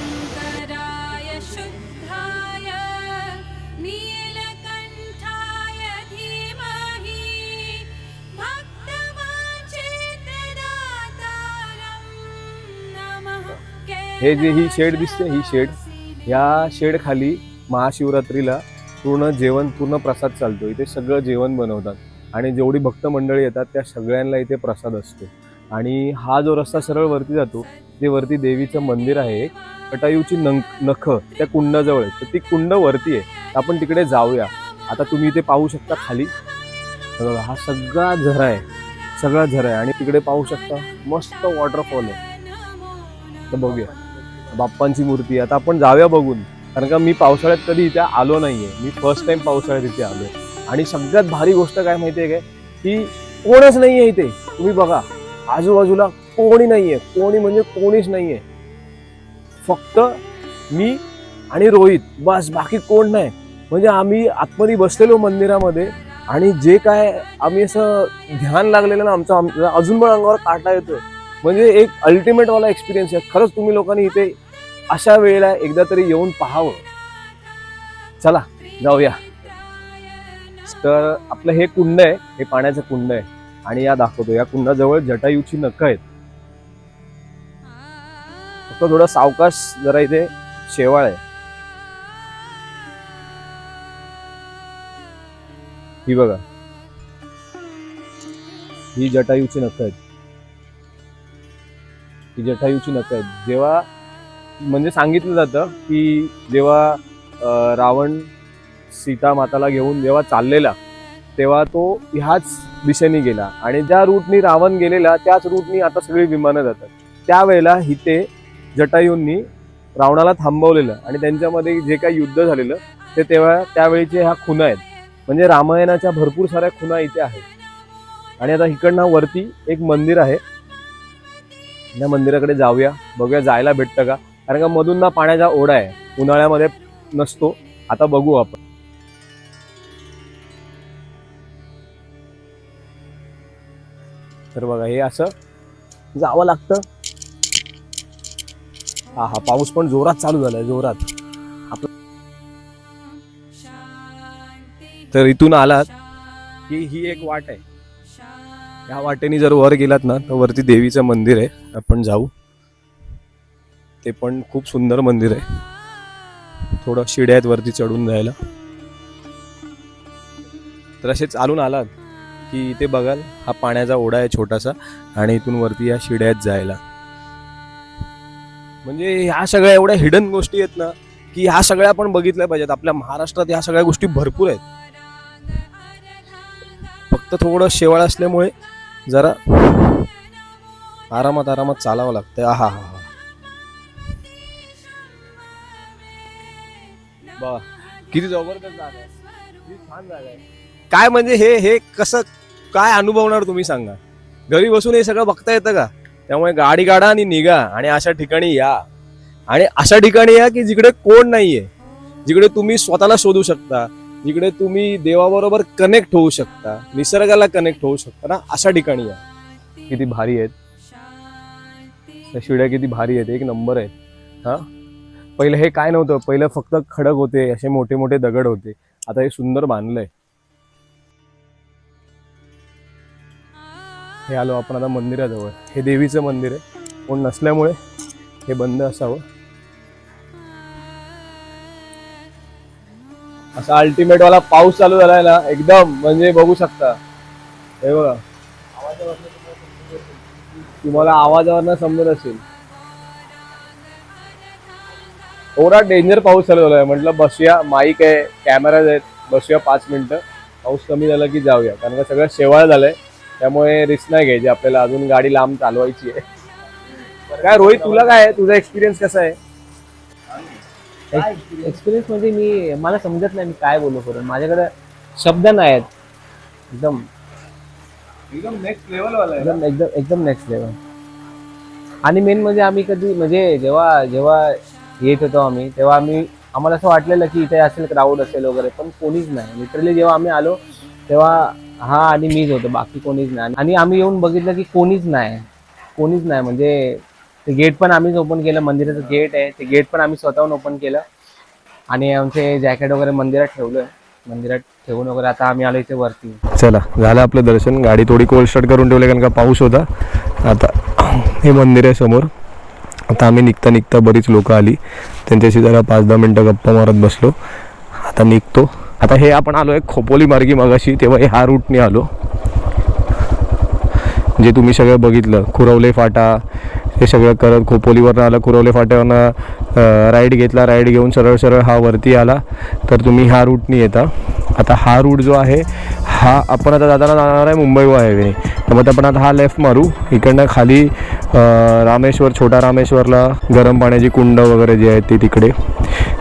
शिवशङ्कराय शुद्धाय नीलकण्ठाय धीमहि भक्तवाञ्छितदातारं नमः. हे जे ही शेड दिसते, ही शेड, या शेड खाली महाशिवरात्रीला पूर्ण जेवण, पूर्ण प्रसाद चालतो. इथे सगळं जेवण बनवतात आणि जेवढी भक्त मंडळी येतात त्या सगळ्यांना इथे प्रसाद असतो. आणि हा जो रस्ता सरळ वरती जातो, ते वरती देवीचं मंदिर आहे. जटायूची नख त्या कुंडाजवळ आहे, तर ती कुंड वरती आहे. आपण तिकडे जाऊया. आता तुम्ही इथे पाहू शकता खाली हे बघा, हा सगळा झरा आहे आणि तिकडे पाहू शकता मस्त वॉटरफॉल आहे. तर बघूया बाप्पांची मूर्ती. आता आपण जाऊया बघून, कारण का मी पावसाळ्यात कधी इथे आलो नाहीये. मी फर्स्ट टाइम पावसाळ्यात इथे आलोय. आणि सगळ्यात भारी गोष्ट काय माहितीये काय, की कोणच नाहीये इथे. तुम्ही बघा आजूबाजूला कोणी नाहीये, कोणी म्हणजे कोणीच नाहीये. फक्त मी आणि रोहित बस, बाकी कोण नाही. म्हणजे आम्ही आतमध्ये बसलेलो मंदिरामध्ये आणि जे काय आम्ही असं ध्यान लागलेलं ना आमचं अजून पण अंगावर काटा येतोय. म्हणजे एक अल्टिमेट वाला एक्सपिरियन्स आहे. खरंच तुम्ही लोकांनी इथे अशा वेळेला एकदा तरी येऊन पाहावं. चला जाऊया. तर आपलं हे कुंड आहे, हे पाण्याचं कुंड आहे आणि या दाखवतो. या कुंडाजवळ जटायूची नखं आहेत. फक्त थोडं सावकाश, जरा इथे शेवाळ आहे. ही बघा, ही जटायूची नखं आहेत. ही जटायूची नखं आहेत. जेव्हा म्हणजे सांगितलं जातं की जेव्हा रावण सीता माताला घेऊन जेव्हा चाललेला, तेव्हा तो ह्याच दिशेने गेला आणि ज्या रूटनी रावण गेलेला त्याच रूटनी आता सगळी विमानं जातात. त्यावेळेला इथे जटायूंनी रावणाला थांबवलेलं आणि त्यांच्यामध्ये जे काही युद्ध झालेलं ते त्यावेळीचे ह्या खुणा आहेत. म्हणजे रामायणाच्या भरपूर साऱ्या खुणा इथे आहेत. आणि आता इकडनं वरती एक मंदिर आहे. या मंदिराकडे जाऊया, बघूया जायला भेटतं का, कारण का मधून ना पाण्याचा ओढा आहे, उन्हाळ्यामध्ये नसतो. आता बघू आपण. तर बघा हे असं जावं लागतं. हा पाऊस पण जोरात चालू झालाय, जोरात. तर इथून आलात की ही एक वाट आहे. या वाटेने जर वर गेलात ना तर वरती देवीचं मंदिर आहे. आपण जाऊ. ते पण खूप सुंदर मंदिर आहे. थोडं शिड्या आहेत वरती चढून जायला. तर असे चालून आलात की इथे बघाल हा पाण्याचा ओढा आहे छोटासा आणि इथून वरती या शिड्या आहेत जायला. म्हणजे ह्या सगळ्या एवढ्या हिडन गोष्टी आहेत ना की ह्या सगळ्या आपण बघितल्या पाहिजेत. आपल्या महाराष्ट्रात ह्या सगळ्या गोष्टी भरपूर आहेत. फक्त थोडं शेवाळ असल्यामुळे जरा आरामात चालावं लागतंय. हा बघा किती जबरदस्त जागा आहे, किती छान जागा आहे. काय म्हणजे हे कसं काय अनुभवणार तुम्ही सांगा. घरी बसून हे सगळं बघता येतं का. त्यामुळे गाडी काढा आणि निघा आणि अशा ठिकाणी या. आणि अशा ठिकाणी या की जिकडे कोण नाहीये, जिकडे तुम्ही स्वतःला शोधू शकता, जिकडे तुम्ही देवाबरोबर कनेक्ट होऊ शकता, निसर्गाला कनेक्ट होऊ शकता ना, अशा ठिकाणी या. किती भारी आहेत त्या शिड्या, किती भारी आहेत, एक नंबर आहेत. हा पहिलं हे काय नव्हतं, पहिलं फक्त खडक होते, असे मोठे मोठे दगड होते. आता हे सुंदर बांधलंय. हे आलो आपण आता मंदिराजवळ. हे देवीचं मंदिर आहे. कोण नसल्यामुळे हे बंद असावं. असा अल्टिमेट वाला पाऊस चालू झालाय ना एकदम, म्हणजे बघू शकता. हे बघा तुम्हाला आवाजावरनं समजत असेल. थोडा डेंजर पाऊस चालू झालाय. म्हटलं बसूया, माईक आहे, कॅमेराज आहेत, बसूया 5 मिनिटं. पाऊस कमी झाला की जाऊया, कारण का सगळं शेवाळ झालंय. त्यामुळे रिस्क नाही घ्यायची आपल्याला, अजून गाडी लांब चालवायची आहे. काय रोहित, तुला काय आहे, तुझा एक्सपिरियन्स कसा आहे. एक्सपिरियन्स म्हणजे मला समजत नाही मी काय बोलू. करून माझ्याकडे शब्द नाही आहेत. एकदम नेक्स्ट लेवल वाला आहे. एकदम नेक्स्ट लेवल. आणि मेन म्हणजे आम्ही कधी म्हणजे जेव्हा येत होतो आम्ही, तेव्हा आम्हाला असं वाटलेलं की इथे असेल, क्राऊड असेल वगैरे, पण कोणीच नाही. लिटरली जेव्हा आम्ही आलो तेव्हा हा आणि मीच होतो, बाकी कोणीच नाही. आणि आम्ही येऊन बघितलं की कोणीच नाही. म्हणजे ते गेट पण आम्हीच ओपन केलं. मंदिराचं गेट आहे, ते गेट पण आम्ही स्वतःहून ओपन केलं. आणि आमचे जॅकेट वगैरे मंदिरात ठेवलं. मंदिरात ठेवून वगैरे आता आम्ही आलो इथे वरती. चला झालं आपलं दर्शन. गाडी थोडी कोल्ड स्टार्ट करून ठेवली कारण का पाऊस होता. आता हे मंदिर आहे समोर. आता आम्ही निघता बरीच लोक आली, त्यांच्याशी जरा 5-10 मिनटं गप्पा मारत बसलो. आता निघतो. आता हे आपण आलो आहे खोपोली मार्गी. मगाशी तेव्हा ह्या रूटने आलो, जे तुम्ही सगळं बघितलं. खुरवले फाटा हे सगळं करत खोपोलीवरनं आलं. खुरवले फाट्यावरनं राईड घेतला, राईड घेऊन सरळ सरळ हा वरती आला तर तुम्ही ह्या रूटनी येता. आता हा रूट जो आहे हा आपण आता जाताना जाणार आहे मुंबई गोवा हायवेने. त्यामुळे आपण आता हा लेफ्ट मारू. इकडनं खाली रामेश्वर, छोटा रामेश्वरला गरम पाण्याची कुंड वगैरे जी आहे ती तिकडे.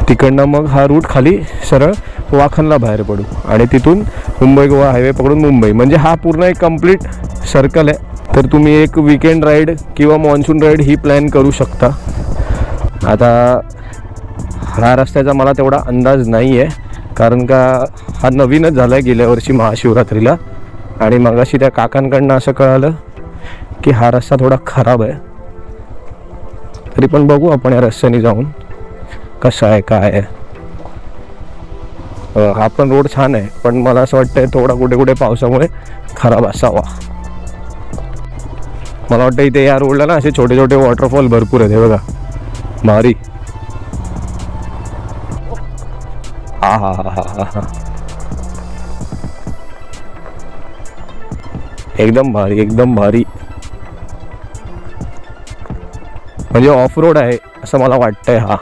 तिकडनं मग हा रूट खाली सरळ वाखनला बाहेर पडू आणि तिथून मुंबई गोवा हायवे पकडून मुंबई. म्हणजे हा पूर्ण एक कंप्लीट सर्कल आहे. तर तुम्ही एक विकेंड राईड किंवा मॉन्सून राईड ही प्लॅन करू शकता. आता ह्या रस्त्याचा मला तेवढा अंदाज नाही आहे, कारण का हा नवीनच झाला आहे गेल्या वर्षी महाशिवरात्रीला. आणि मगाशी त्या काकांकडनं असं कळालं की हा रस्ता थोडा खराब आहे. तरी पण बघू आपण या रस्त्याने जाऊन कसं आहे काय आहे. हा पण रोड छान आहे, पण मला असं वाटतंय थोडा कुठे कुठे पावसामुळे खराब असावा. मला वाटतं इथे या रोडला ना असे छोटे छोटे वॉटरफॉल भरपूर आहेत. हे बघा भारी. हा हा हा हा हा हा एकदम भारी, एकदम भारी. म्हणजे ऑफ रोड आहे असं मला वाटतंय हा.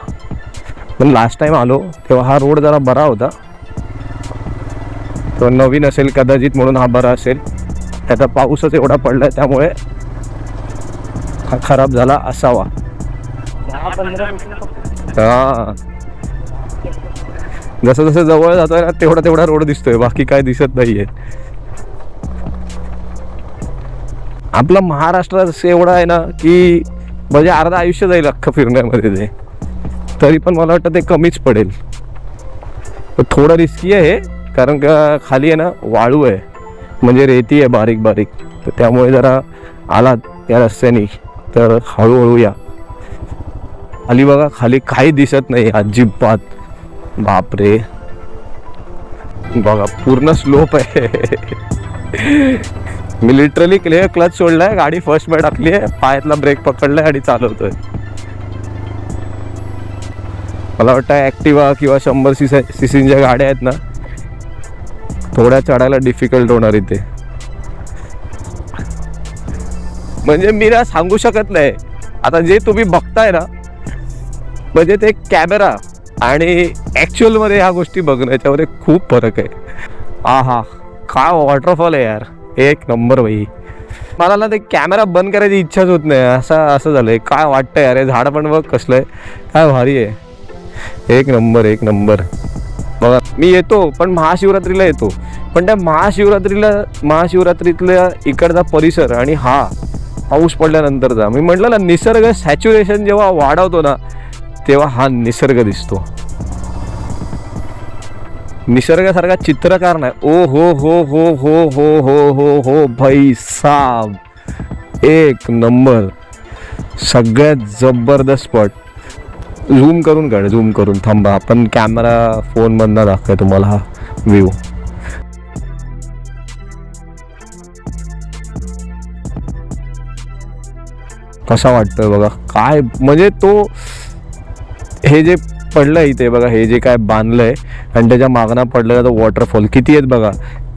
पण लास्ट टाइम आलो तेव्हा हा रोड जरा बरा होता. तो नवीन असेल कदाचित म्हणून हा बरा असेल. त्याचा पाऊसच एवढा पडलाय त्यामुळे हा खराब झाला असावा. हा जसं जसं जवळ जातोय ना तेवढा तेवढा रोड दिसतोय, बाकी काय दिसत नाहीये. आपला महाराष्ट्र एवढा आहे ना की म्हणजे अर्धा आयुष्य जाईल अख्खं फिरण्यामध्ये ते. तरी पण मला वाटतं ते कमीच पडेल. थोडं रिस्की आहे हे, कारण का खाली आहे ना वाळू आहे, म्हणजे रेती आहे बारीक बारीक. तर त्यामुळे जरा आलात या रस्त्याने तर हळूहळू या. खाली बघा, खाली काही दिसत नाही अजिबात. बापरे बघा पूर्ण स्लोप आहे. मी लिटरली क्लच सोडलाय, गाडी फर्स्ट मध्ये टाकली आहे, पायातला ब्रेक पकडलाय आणि चालवतोय. मला वाटतं ॲक्टिवा किंवा 100 सीसीच्या गाड्या आहेत ना थोड्या चढायला डिफिकल्ट होणार इथे. म्हणजे मी ना सांगू शकत नाही. आता जे तुम्ही बघताय ना म्हणजे ते कॅमेरा आणि ॲक्च्युअल मध्ये ह्या गोष्टी बघण्याच्यामध्ये खूप फरक आहे. आहा काय वॉटरफॉल आहे यार, एक नंबर भाई. मला ना ते कॅमेरा बंद करायची इच्छाच होत नाही. असं झालंय. काय वाटतंय यार, झाड पण बघ कसलंय, काय भारी आहे. एक नंबर, एक नंबर. बघा मी येतो पण महाशिवरात्रीला येतो, पण त्या महाशिवरात्रीतल्या इकडचा परिसर आणि हा पाऊस पडल्यानंतरचा, मी म्हटलं ना निसर्ग सॅच्युरेशन जेव्हा वाढवतो ना तेव्हा हा निसर्ग दिसतो. निसर्गासारखा चित्रकार नाही. ओ हो हो हो हो हो हो हो हो भाई साब, एक नंबर. सगळ्यात जबरदस्त स्पॉट. झूम करून काढ, झूम करून. थांबा आपण कॅमेरा फोन मधनं दाखवूया तुम्हाला हा व्ह्यू. कसा वाटतोय बघा. काय म्हणजे तो हे जे पडलंय इथे बघा, हे जे काय बांधलंय आणि त्याच्या मागणं पडलेला तो वॉटरफॉल किती आहेत बघा.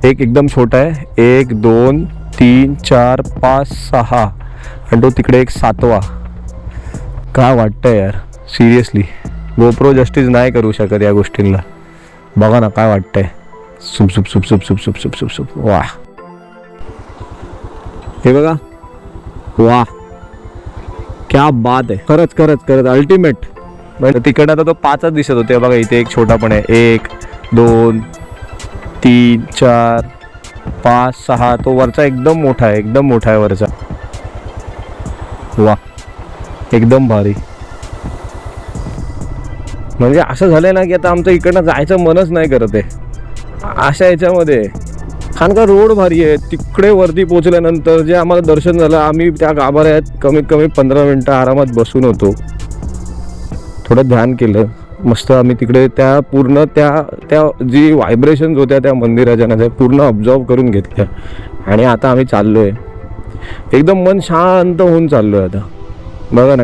एक एकदम छोटा आहे, 1 2 3 4 5 6 आणि तो तिकडे एक 7वा. काय वाटतंय यार सिरियसली. गोप्रो जस्टिस नाही करू शकत या गोष्टींना. बघा ना काय वाटतंय. सुप सुप सुप सुप सुप सुप सुप सुप सुप. वा हे बघा, वा क्या बात आहे. खरंच खरंच खरंच अल्टिमेट. तिकडनं आता तो 5च दिसत होते बघा. इथे एक छोटा पण आहे, 1 2 3 4 5 6. तो वरचा एकदम मोठा आहे, एकदम मोठा आहे वरचा. वा एकदम भारी. म्हणजे असं झालंय ना की आता आमचं इकडनं जायचं मनच नाही करत आहे अशा याच्यामध्ये. कारण का रोड भारी आहे. तिकडे वरती पोहोचल्यानंतर जे आम्हाला दर्शन झालं, आम्ही त्या गाभाऱ्यात कमीत कमी 15 मिनिटं आरामात बसून होतो. थोडं ध्यान केलं मस्त. आम्ही तिकडे त्या पूर्ण त्या जी व्हायब्रेशन्स होत्या त्या मंदिराच्या ना त्या पूर्ण ऑब्झर्व करून घेतल्या. आणि आता आम्ही चाललोय एकदम मन शांत होऊन चाललोय आता. बघा ना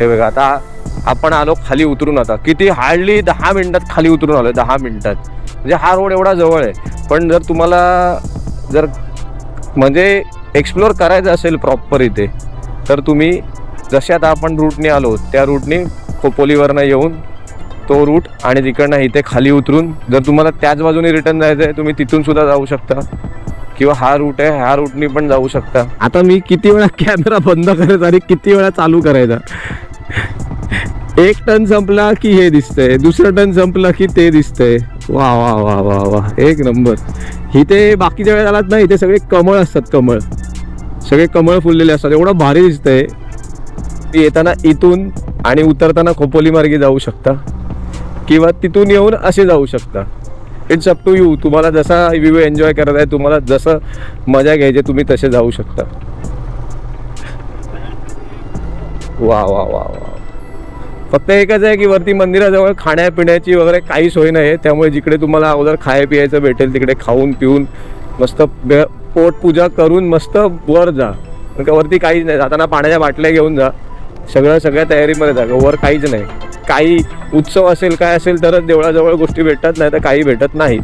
हे बघा. आता आपण आलो खाली उतरून. आता किती हार्डली 10 मिनिटात खाली उतरून आलो. 10 मिनिटात. म्हणजे हा रोड एवढा जवळ आहे. पण जर तुम्हाला जर म्हणजे एक्सप्लोअर करायचं असेल प्रॉपर इथे तर तुम्ही जसे आता आपण रूटने आलो त्या रूटने खोपोलीवरनं येऊन तो रूट आणि तिकडनं इथे खाली उतरून जर तुम्हाला त्याच बाजूने रिटर्न जायचं आहे तुम्ही तिथून सुद्धा जाऊ शकता, किंवा हा रूट आहे ह्या रूटनी पण जाऊ शकता. आता मी किती वेळा कॅमेरा बंद करायचा आणि किती वेळा चालू करायचा. एक टन संपला की हे दिसतंय, दुसरं टन संपला की ते दिसतंय. वा वा वा वा वा, एक नंबर. इथे बाकीच्या वेळेस आलात ना, इथे सगळे कमळ असतात, कमळ सगळे कमळ फुललेले असतात, एवढं भारी दिसतंय. येताना इथून आणि उतरताना खोपोली मार्गे जाऊ शकता, किंवा तिथून येऊन असे जाऊ शकता. It's up to you. तुम्हाला जसा व्ह्यू एन्जॉय करत आहे, तुम्हाला जसं मजा घ्यायची तुम्ही तसे जाऊ शकता. वा वा वा वा. फक्त एकच आहे की वरती मंदिराजवळ खाण्यापिण्याची वगैरे काही सोय नाही आहे, त्यामुळे जिकडे तुम्हाला अगोदर खाय पियायचं भेटेल तिकडे खाऊन पिऊन मस्त पोटपूजा करून मस्त वर जा. कारण वरती काहीच नाही. जाताना पाण्याच्या बाटल्या घेऊन जा, सगळ्या तयारीमध्ये जा. वर काहीच नाही. काही उत्सव असेल काय असेल तरच देवळाजवळ गोष्टी भेटतात, नाही तर काही भेटत नाहीत.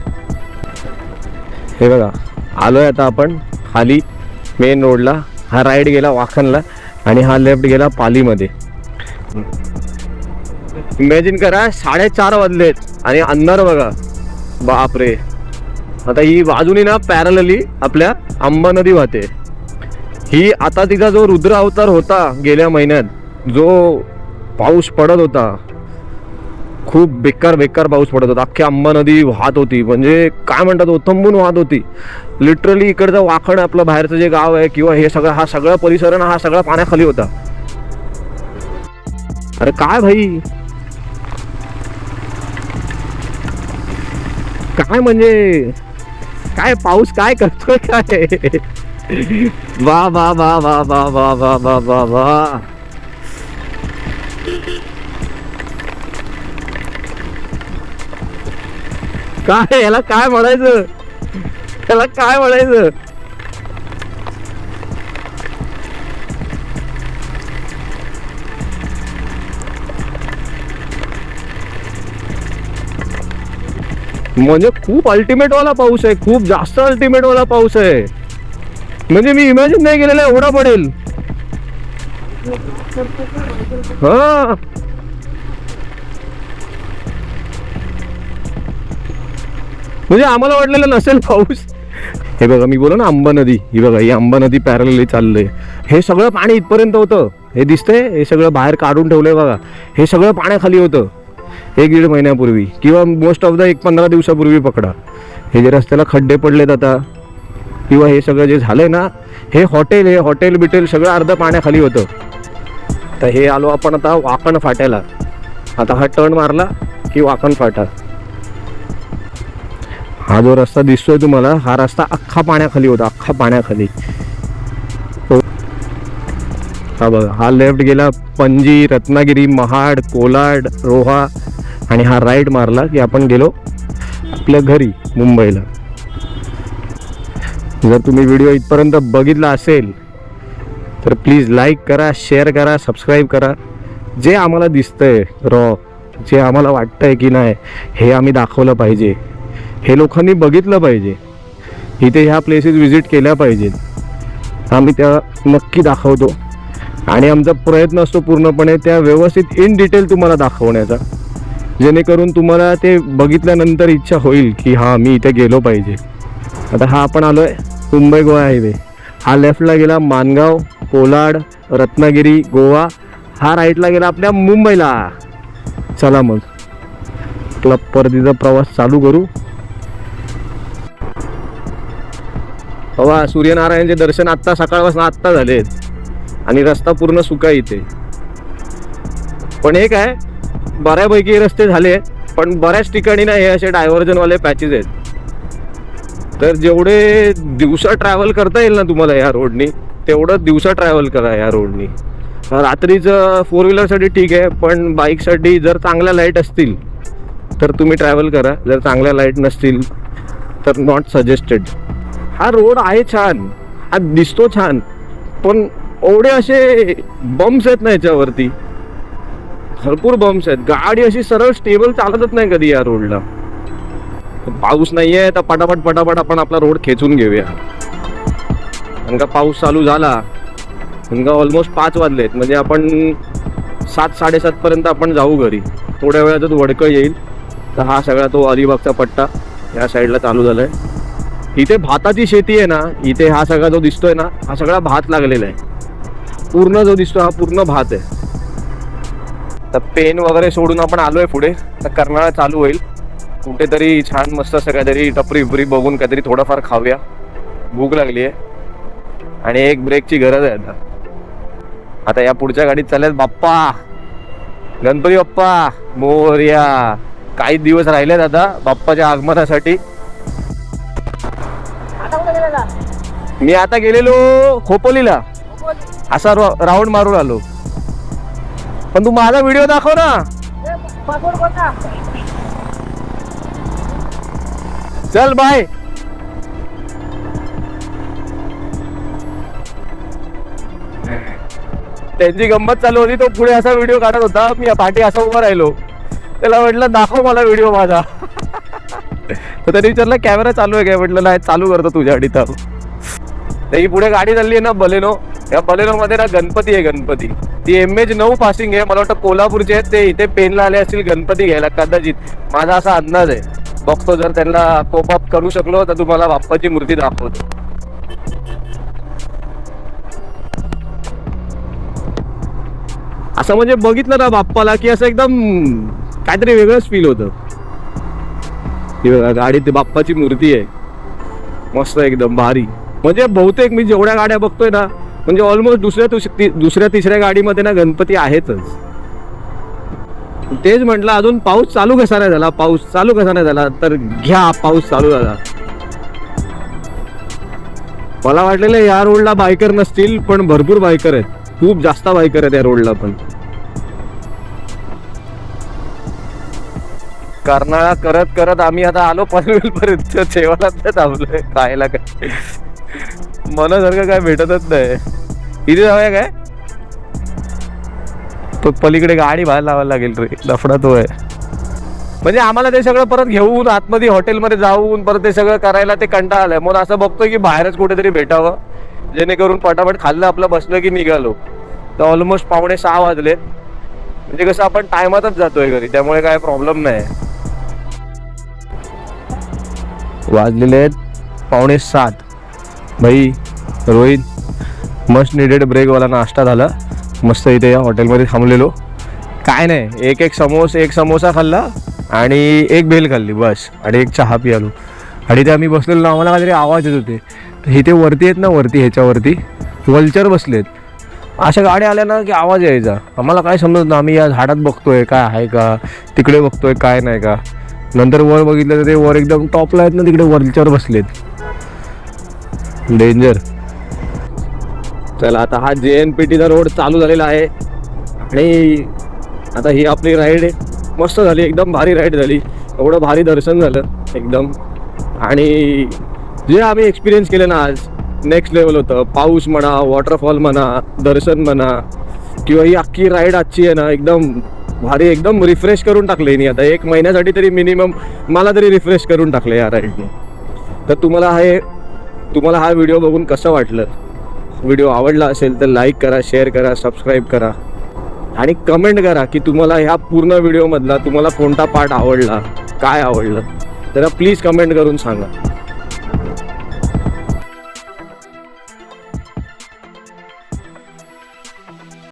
हे बघा, आलोय आता आपण खाली मेन रोडला. हा राईट गेला वाखनला आणि हा लेफ्ट गेला पालीमध्ये. इमॅजिन करा 4:30 वाजलेत आणि अंधार बघा, बापरे. आता ही बाजूनी ना पॅरलली आपल्या अंबा नदी वाहते. ही आता तिचा जो रुद्र अवतार होता गेल्या महिन्यात, जो पाऊस पडत होता, खूप बेकार पाऊस पडत होता, अख्खी अंबा नदी वाहत होती. म्हणजे काय म्हणतात, ओथंबून वाहत होती लिटरली. इकडचं वाखण आपलं बाहेरचं जे गाव आहे किंवा हे सगळं, हा सगळा परिसर ना, हा सगळा पाण्याखाली होता. अरे काय भाई, काय म्हणजे काय पाऊस काय करतोय काय. वा वा वा वा वा वा वा वा वा वा. काय याला काय म्हणायचं, त्याला काय म्हणायचं. म्हणजे खूप अल्टिमेट वाला पाऊस आहे, खूप जास्त अल्टिमेट वाला पाऊस आहे. म्हणजे मी इमॅजिन नाही केलेलं एवढा पडेल. हा म्हणजे आम्हाला वाटलेलं नसेल पाऊस. हे बघा मी बोलो ना अंबा नदी, ही बघा ही अंबा नदी पॅरलली चाललंय. हे सगळं पाणी इथपर्यंत होतं, हे दिसतंय, हे सगळं बाहेर काढून ठेवलंय बघा. हे सगळं पाण्याखाली होतं 1-1.5 महिन्यापूर्वी, किंवा मोस्ट ऑफ द 15 दिवसापूर्वी पकडा. हे जे रस्त्याला खड्डे पडलेत आता, किंवा हे सगळं जे झालंय ना, हे हॉटेल बिटेल सगळं अर्ध पाण्याखाली होतं. तर हे आलो आपण आता वाकण फाट्याला. आता हा टर्न मारला की वाकण फाटा. हा जो रस्ता दिसतोय तुम्हाला, हा रस्ता अख्खा पाण्याखाली होता, अख्खा पाण्याखाली. हा बघा, हा लेफ्ट गेला पणजी, रत्नागिरी, महाड, कोलाड, रोहा, आणि हा राईट मारला की आपण गेलो आपल्या घरी मुंबईला. जर तुम्ही व्हिडिओ इथपर्यंत बघितला असेल तर प्लीज लाईक करा, शेअर करा, सबस्क्राईब करा. जे आम्हाला दिसतंय रॉ, जे आम्हाला वाटतंय की नाही हे आम्ही दाखवलं पाहिजे, हे लोकांनी बघितलं पाहिजे, इथे ह्या प्लेसेस व्हिजिट केल्या पाहिजेत. आम्ही त्या नक्की दाखवतो आणि आमचा प्रयत्न असतो पूर्णपणे त्या व्यवस्थित इन डिटेल तुम्हाला दाखवण्याचा, जेणेकरून तुम्हाला ते बघितल्यानंतर इच्छा होईल की हां मी इथे गेलो पाहिजे. आता हा आपण आलो आहे मुंबई गोवा हायवे. हा लेफ्टला गेला मानगाव, कोलाड, रत्नागिरी, गोवा. हा राईटला गेला आपल्या मुंबईला. चला मग आपला परतीचा प्रवास चालू करू. हवा सूर्यनारायणचे दर्शन आत्ता सकाळपासून आत्ता झालेत आणि रस्ता पूर्ण सुका इथे. पण एक आहे, बऱ्यापैकी रस्ते झाले, पण बऱ्याच ठिकाणी ना हे असे डायव्हर्जनवाले पॅचेस आहेत. तर जेवढे दिवसा ट्रॅव्हल करता येईल ना तुम्हाला या रोडनी, तेवढं दिवसा ट्रॅव्हल करा या रोडनी. रात्रीचं 4 व्हीलरसाठी ठीक आहे, पण बाईकसाठी जर चांगल्या लाईट असतील तर तुम्ही ट्रॅव्हल करा. जर चांगल्या लाईट नसतील तर नॉट सजेस्टेड. हा रोड आहे छान, हा दिसतो छान, पण एवढे असे बम्प्स आहेत ना याच्यावरती, भरपूर बम्प्स आहेत. गाडी अशी सरळ स्टेबल चालतच नाही कधी या रोडला. पाऊस नाहीये तर पटापट आपण आपला रोड खेचून घेऊया. कारण का पाऊस चालू झाला, कारण का ऑलमोस्ट 5 वाजलेत, म्हणजे आपण 7-7:30 पर्यंत आपण जाऊ घरी. थोड्या वेळातच वडकं येईल. तर हा सगळा तो अलिबागचा पट्टा या साईडला चालू झालाय. इथे भाताची शेती आहे ना, इथे हा सगळा जो दिसतोय ना, हा सगळा भात लागलेला आहे. पूर्ण जो दिसतो हा पूर्ण भात आहे. तर पेन वगैरे सोडून आपण आलोय पुढे. तर कर्नाळा चालू होईल. कुठेतरी छान मस्त असं काहीतरी टपरी उपरी बघून काहीतरी थोडंफार खाऊया. भूक लागली आहे आणि एक ब्रेकची गरज आहे आता या पुढच्या गाडीत चालल्यात बाप्पा, गणपती बाप्पा मोरया. काही दिवस राहिलेत आता बाप्पाच्या आगमनासाठी. मी आता गेलेलो खोपोलीला, असा राऊंड मारून आलो. पण तू माझा व्हिडिओ दाखव ना. चल बाय. त्यांची गंमत चालू होती. तो पुढे असा व्हिडिओ काढत होता, मी पाठी असा उभा राहिलो. त्याला म्हटलं दाखव मला व्हिडिओ माझा. तर त्याने विचारलं कॅमेरा चालू आहे काय. म्हटलं नाही, चालू करतो तुझ्या गाडी. तर ही पुढे गाडी चालली आहे ना बलेनो. या बलेनो मध्ये ना गणपती आहे. गणपती ती MH9 पासिंग आहे. मला वाटतं कोल्हापूरचे आहेत ते. इथे पेनला आले असतील गणपती घ्यायला कदाचित, माझा असा अंदाज आहे. बघतो जर त्यांना पॉप अप करू शकलो तर तुम्हाला बाप्पाची मूर्ती दाखवतो. असं म्हणजे बघितलं ना बाप्पाला की असं एकदम काहीतरी वेगळंच फील होतं. गाडीत बाप्पाची मूर्ती आहे मस्त एकदम भारी. म्हणजे बहुतेक मी जेवढ्या गाड्या बघतोय ना, म्हणजे ऑलमोस्ट दुसऱ्या तिसऱ्या गाडीमध्ये ना गणपती आहेतच. तेच म्हटलं अजून पाऊस चालू कसा नाही झाला, पाऊस चालू कसा नाही झाला. तर घ्या, पाऊस चालू झाला. मला वाटलेलं या रोडला बायकर नसतील, पण भरपूर बायकर आहेत. खूप जास्त बायकर आहेत या रोडला. पण कर्नाळा करत करत आम्ही आता आलो पनवेल पर्यंत. जेवायला थांबलोय, खायला काय मनासारखं काय भेटतच नाही. इथे जाऊया काय. तो पलीकडे गाडी बाहेर लावायला लागेल रे, लफडा तो आहे. म्हणजे आम्हाला ते सगळं परत घेऊन आतमध्ये हॉटेलमध्ये जाऊन परत ते सगळं करायला ते कंटाळा आलाय. म्हणून असं बघतोय की बाहेरच कुठेतरी भेटावं, जेणेकरून पटापट खाल्लं आपलं, बसलं की निघालो. तर ऑलमोस्ट 5:45 वाजलेत. म्हणजे कसं आपण टायमातच जातोय घरी, त्यामुळे काय प्रॉब्लेम नाही. वाजलेले आहेत 6:45. भाई रोहित मस्ट निडेड ब्रेकवाला नाश्ता झाला मस्त. इथे या हॉटेलमध्ये थांबलेलो. काय नाही, एक समोसा खाल्ला आणि एक भेल खाल्ली बस, आणि एक चहा पियालो. आणि ते आम्ही बसलेलो ना, आम्हाला काहीतरी आवाज येत होते. इथे वरती आहेत ना, वरती ह्याच्यावरती वल्चर बसलेत. अशा गाड्या आल्या ना की आवाज यायचा. आम्हाला काय समजत ना, आम्ही या झाडात बघतोय काय आहे का, तिकडे बघतोय काय नाही का. नंतर वर बघितलं तर ते वर एकदम टॉपला आहेत ना, तिकडे वल्चर बसलेत. डेंजर. चला आता हा JNPTचा रोड चालू झालेला आहे. आणि आता ही आपली राईड आहे मस्त झाली, एकदम भारी राईड झाली. एवढं भारी दर्शन झालं एकदम. आणि जे आम्ही एक्सपिरियन्स केलं ना आज, नेक्स्ट लेवल होतं. पाऊस म्हणा, वॉटरफॉल म्हणा, दर्शन म्हणा, किंवा ही अख्खी राईड आजची आहे ना एकदम भारी. एकदम रिफ्रेश करून टाकले मी. आता 1 महिन्यासाठी तरी मिनिमम मला तरी रिफ्रेश करून टाकलं या राईडने. तर तुम्हाला हा व्हिडिओ बघून कसं वाटलं. व्हिडिओ आवडला असेल तर लाईक करा, शेअर करा, सबस्क्राईब करा आणि कमेंट करा की तुम्हाला ह्या पूर्ण व्हिडिओमधला तुम्हाला कोणता पार्ट आवडला, काय आवडलं. तर प्लीज कमेंट करून सांगा.